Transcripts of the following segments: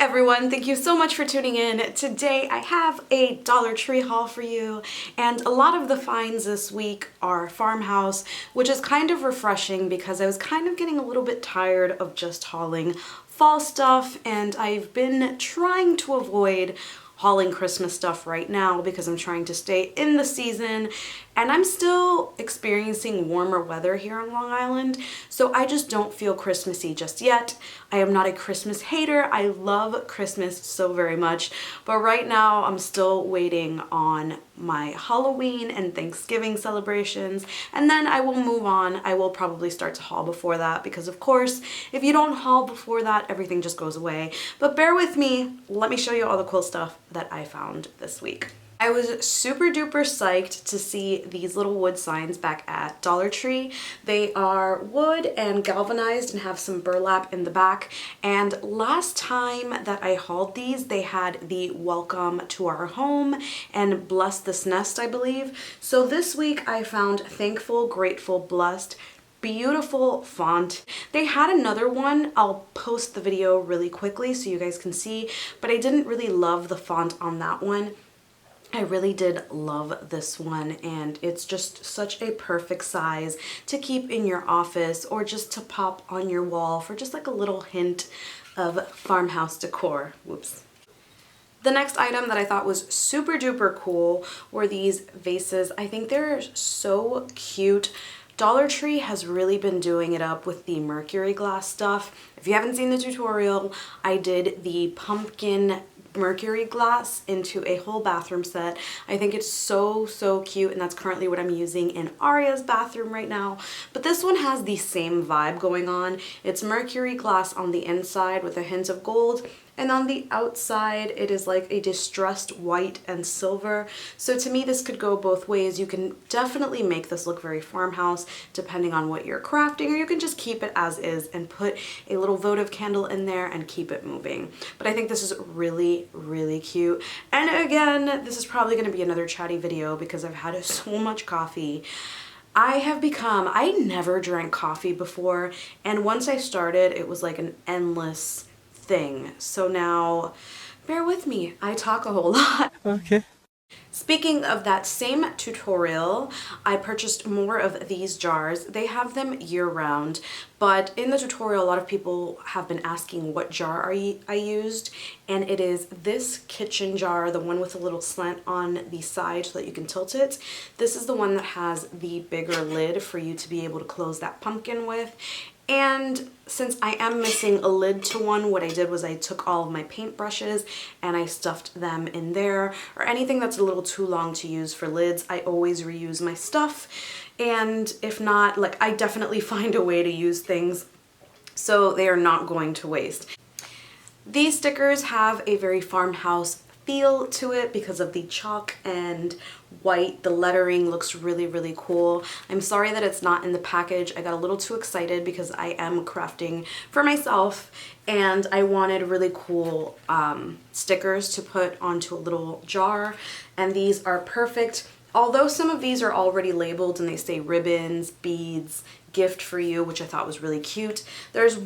everyone, thank you so much for tuning in. Today I have a Dollar Tree haul for you, and a lot of the finds this week are Farmhouse, which is kind of refreshing because I was kind of getting a little bit tired of just hauling fall stuff, and I've been trying to avoid hauling Christmas stuff right now because I'm trying to stay in the season, and I'm still experiencing warmer weather here on Long Island, so I just don't feel Christmassy just yet. I am not a Christmas hater. I love Christmas so very much, but right now I'm still waiting on my Halloween and Thanksgiving celebrations, and then I will move on. I will probably start to haul before that because, of course, if you don't haul before that, everything just goes away. But bear with me. Let me show you all the cool stuff that I found this week. I was super duper psyched to see these little wood signs back at Dollar Tree. They are wood and galvanized and have some burlap in the back. And last time that I hauled these, they had the welcome to our home and bless this nest, I believe. So this week I found thankful, grateful, blessed. Beautiful font. They had another one. I'll post the video really quickly so you guys can see, but I didn't really love the font on that one. I really did love this one, and it's just such a perfect size to keep in your office or just to pop on your wall for just like a little hint of farmhouse decor. Whoops. The next item that I thought was super duper cool were these vases. I think they're so cute. Dollar Tree has really been doing it up with the mercury glass stuff. If you haven't seen the tutorial, I did the pumpkin mercury glass into a whole bathroom set. I think it's so cute, and that's currently what I'm using in Aria's bathroom right now. But this one has the same vibe going on. It's mercury glass on the inside with a hint of gold, and on the outside it is like a distressed white and silver. So to me this could go both ways. You can definitely make this look very farmhouse depending on what you're crafting, or you can just keep it as is and put a little votive candle in there and keep it moving. But I think this is really cute. And again, this is probably going to be another chatty video because I've had so much coffee. I never drank coffee before, and once I started it was like an endless thing. So now bear with me, I talk a whole lot. Okay. Speaking of that same tutorial, I purchased more of these jars. They have them year-round, but in the tutorial a lot of people have been asking what jar I used, and it is this kitchen jar, the one with a little slant on the side so that you can tilt it. This is the one that has the bigger lid for you to be able to close that pumpkin with. And since I am missing a lid to one, what I did was I took all of my paint brushes and I stuffed them in there, or anything that's a little too long to use for lids. I always reuse my stuff, and if not, like, I definitely find a way to use things so they are not going to waste. These stickers have a very farmhouse feel to it because of the chalk and white. The lettering looks really cool. I'm sorry that it's not in the package. I got a little too excited because I am crafting for myself and I wanted really cool stickers to put onto a little jar, and these are perfect. Although some of these are already labeled and they say ribbons, beads, gift for you, which I thought was really cute. There's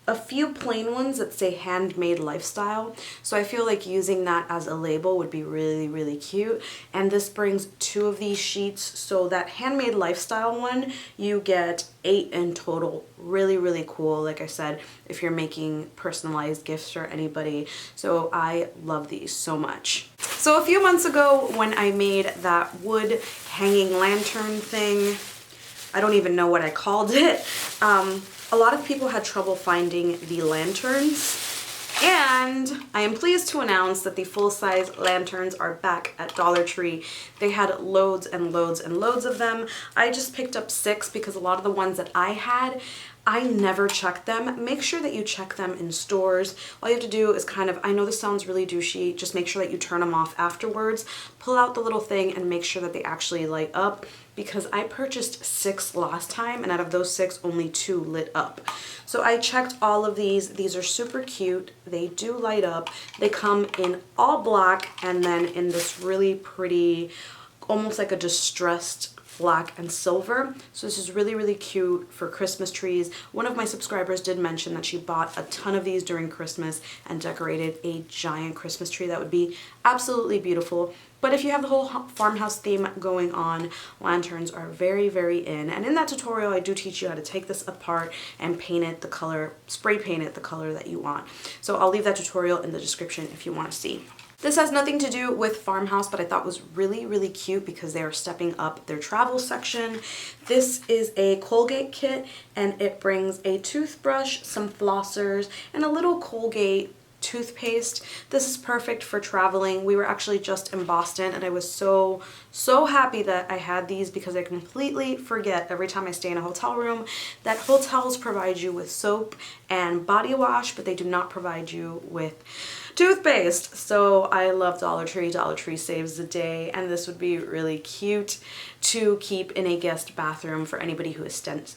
a few plain ones that say handmade lifestyle, so I feel like using that as a label would be really cute. And this brings 2 of these sheets, so that handmade lifestyle one you get 8 in total. Really cool, like I said, if you're making personalized gifts for anybody. So I love these so much. So a few months ago when I made that wood hanging lantern thing, I don't even know what I called it, a lot of people had trouble finding the lanterns, and I am pleased to announce that the full-size lanterns are back at Dollar Tree. They had loads and loads of them. I just picked up 6 because a lot of the ones that I had, I never checked them. Make sure that you check them in stores. All you have to do is kind of, I know this sounds really douchey, just make sure that you turn them off afterwards. Pull out the little thing and make sure that they actually light up, because I purchased 6 last time and out of those 6 only 2 lit up. So I checked all of these. These are super cute. They do light up. They come in all black and then in this really pretty, almost like a distressed black and silver. So this is really, really cute for Christmas trees. One of my subscribers did mention that she bought a ton of these during Christmas and decorated a giant Christmas tree that would be absolutely beautiful. But if you have the whole farmhouse theme going on, lanterns are very, very in. And in that tutorial, I do teach you how to take this apart and paint it the color, spray paint it the color that you want. So I'll leave that tutorial in the description if you want to see. This has nothing to do with Farmhouse, but I thought was really, really cute because they are stepping up their travel section. This is a Colgate kit, and it brings a toothbrush, some flossers, and a little Colgate toothpaste. This is perfect for traveling. We were actually just in Boston, and I was so happy that I had these because I completely forget every time I stay in a hotel room that hotels provide you with soap and body wash, but they do not provide you with toothpaste. So I love Dollar Tree. Dollar Tree saves the day, and this would be really cute to keep in a guest bathroom for anybody who is spending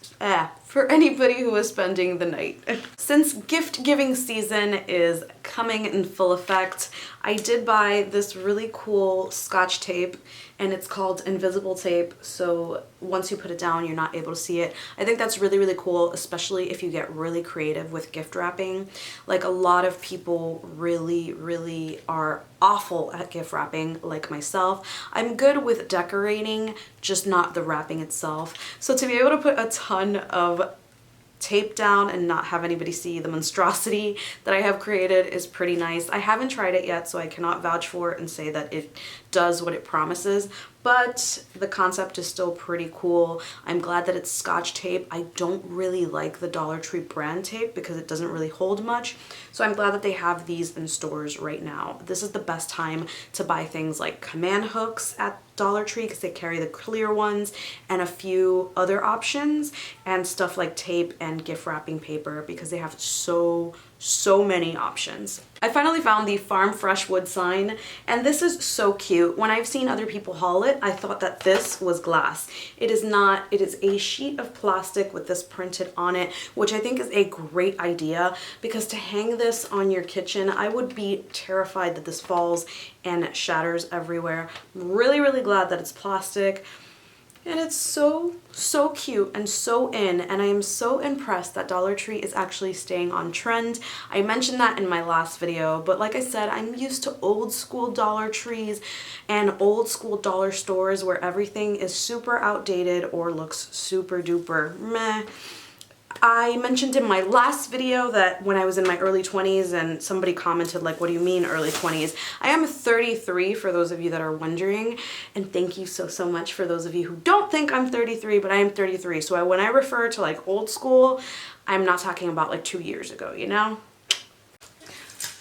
the night. Since gift giving season is coming in full effect, I did buy this really cool Scotch tape, and it's called invisible tape, so once you put it down you're not able to see it. I think that's really, really cool, especially if you get really creative with gift wrapping. Like, a lot of people really are awful at gift wrapping, like myself. I'm good with decorating, just not the wrapping itself. So to be able to put a ton of tape down and not have anybody see the monstrosity that I have created is pretty nice. I haven't tried it yet, so I cannot vouch for it and say that it does what it promises, but the concept is still pretty cool. I'm glad that it's Scotch tape. I don't really like the Dollar Tree brand tape because it doesn't really hold much, so I'm glad that they have these in stores right now. This is the best time to buy things like command hooks at Dollar Tree because they carry the clear ones and a few other options, and stuff like tape and gift wrapping paper because they have so many options. I finally found the Farm Fresh wood sign, and this is so cute. When I've seen other people haul it, I thought that this was glass. It is not. It is a sheet of plastic with this printed on it, which I think is a great idea because to hang this on your kitchen, I would be terrified that this falls and shatters everywhere. I'm really glad that it's plastic. And it's so cute and so in, and I am so impressed that Dollar Tree is actually staying on trend. I mentioned that in my last video, but like I said, I'm used to old school Dollar Trees and old school dollar stores where everything is super outdated or looks super duper meh. I mentioned in my last video that when I was in my early 20s, and somebody commented like, what do you mean early 20s? I am 33 for those of you that are wondering, and thank you so much for those of you who don't think I'm 33, but I am 33. So when I refer to like old school, I'm not talking about like 2 years ago, you know?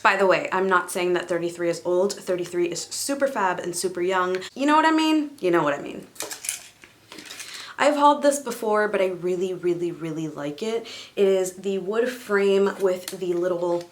By the way, I'm not saying that 33 is old. 33 is super fab and super young. You know what I mean? You know what I mean. I've hauled this before, but I really like it. It is the wood frame with the little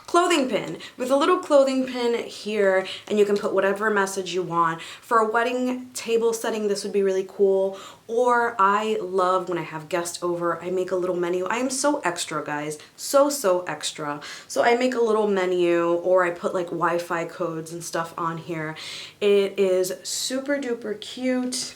clothing pin, with a little clothing pin here, and you can put whatever message you want. For a wedding table setting, this would be really cool. Or I love when I have guests over, I make a little menu. I am so extra, guys, so extra. So I make a little menu, or I put like Wi-Fi codes and stuff on here. It is super duper cute.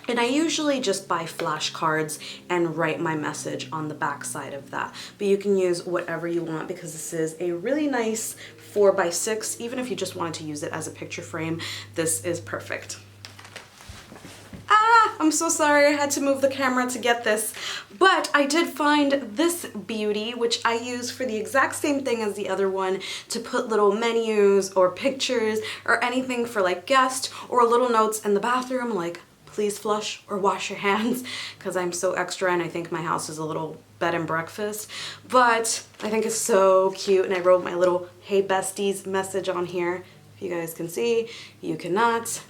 And I usually just buy flashcards and write my message on the back side of that. But you can use whatever you want because this is a really nice 4x6. Even if you just wanted to use it as a picture frame, this is perfect. I'm so sorry I had to move the camera to get this, but I did find this beauty, which I use for the exact same thing as the other one, to put little menus or pictures or anything for like guests, or little notes in the bathroom like, please flush or wash your hands, because I'm so extra and I think my house is a little bed and breakfast. But I think it's so cute, and I wrote my little "Hey Besties" message on here. If you guys can see, you cannot.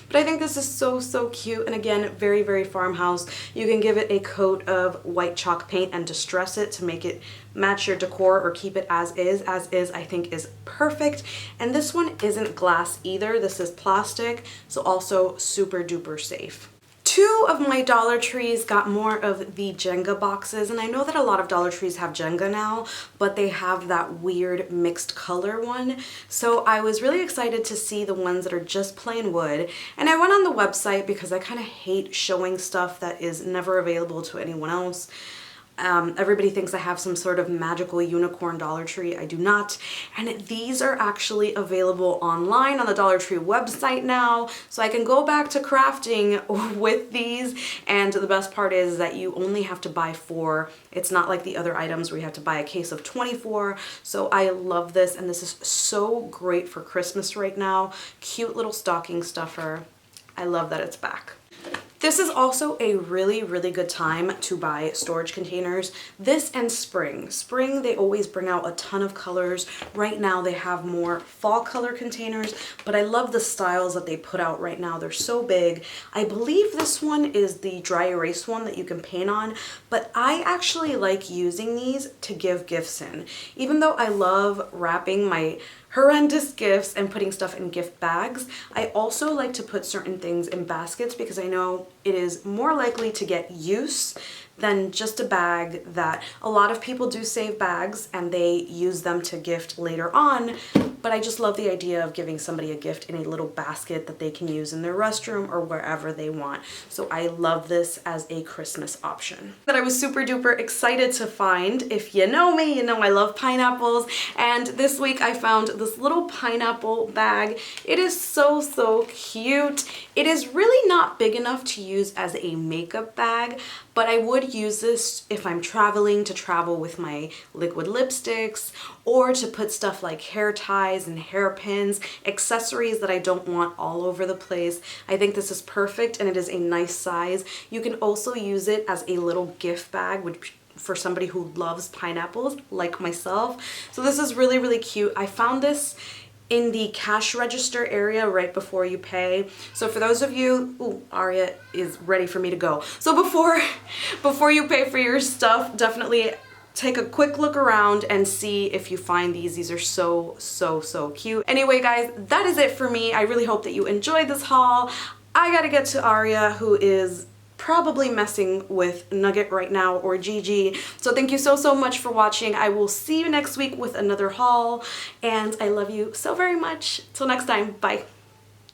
But I think this is so cute, and again, very farmhouse. You can give it a coat of white chalk paint and distress it to make it match your decor, or keep it as is. As is, I think, is perfect. And this one isn't glass either. This is plastic, so also super duper safe. Two of my Dollar Trees got more of the Jenga boxes, and I know that a lot of Dollar Trees have Jenga now, but they have that weird mixed color one. So I was really excited to see the ones that are just plain wood, and I went on the website because I kind of hate showing stuff that is never available to anyone else. Everybody thinks I have some sort of magical unicorn Dollar Tree. I do not. And these are actually available online on the Dollar Tree website now. So I can go back to crafting with these. And the best part is that you only have to buy 4. It's not like the other items where you have to buy a case of 24. So I love this. And this is so great for Christmas right now. Cute little stocking stuffer. I love that it's back. This is also a really, really good time to buy storage containers. This and spring. Spring, they always bring out a ton of colors. Right now they have more fall color containers, but I love the styles that they put out right now. They're so big. I believe this one is the dry erase one that you can paint on, but I actually like using these to give gifts in. Even though I love wrapping my horrendous gifts and putting stuff in gift bags, I also like to put certain things in baskets because I know it is more likely to get use than just a bag that a lot of people do save bags and they use them to gift later on. But I just love the idea of giving somebody a gift in a little basket that they can use in their restroom or wherever they want. So I love this as a Christmas option. That I was super duper excited to find. If you know me, you know I love pineapples. And this week I found this little pineapple bag. It is so, so cute. It is really not big enough to use as a makeup bag, but I would use this if I'm traveling, to travel with my liquid lipsticks, or to put stuff like hair ties and hairpins, accessories that I don't want all over the place. I think this is perfect and it is a nice size. You can also use it as a little gift bag, which for somebody who loves pineapples like myself. So this is really, really cute. I found this in the cash register area right before you pay. So for those of you, ooh, Aria is ready for me to go. So before you pay for your stuff, definitely take a quick look around and see if you find these. These are so, so, so cute. Anyway, guys, that is it for me. I really hope that you enjoyed this haul. I gotta get to Aria, who is probably messing with Nugget right now, or Gigi. So thank you so, so much for watching. I will see you next week with another haul, and I love you so very much. Till next time, bye.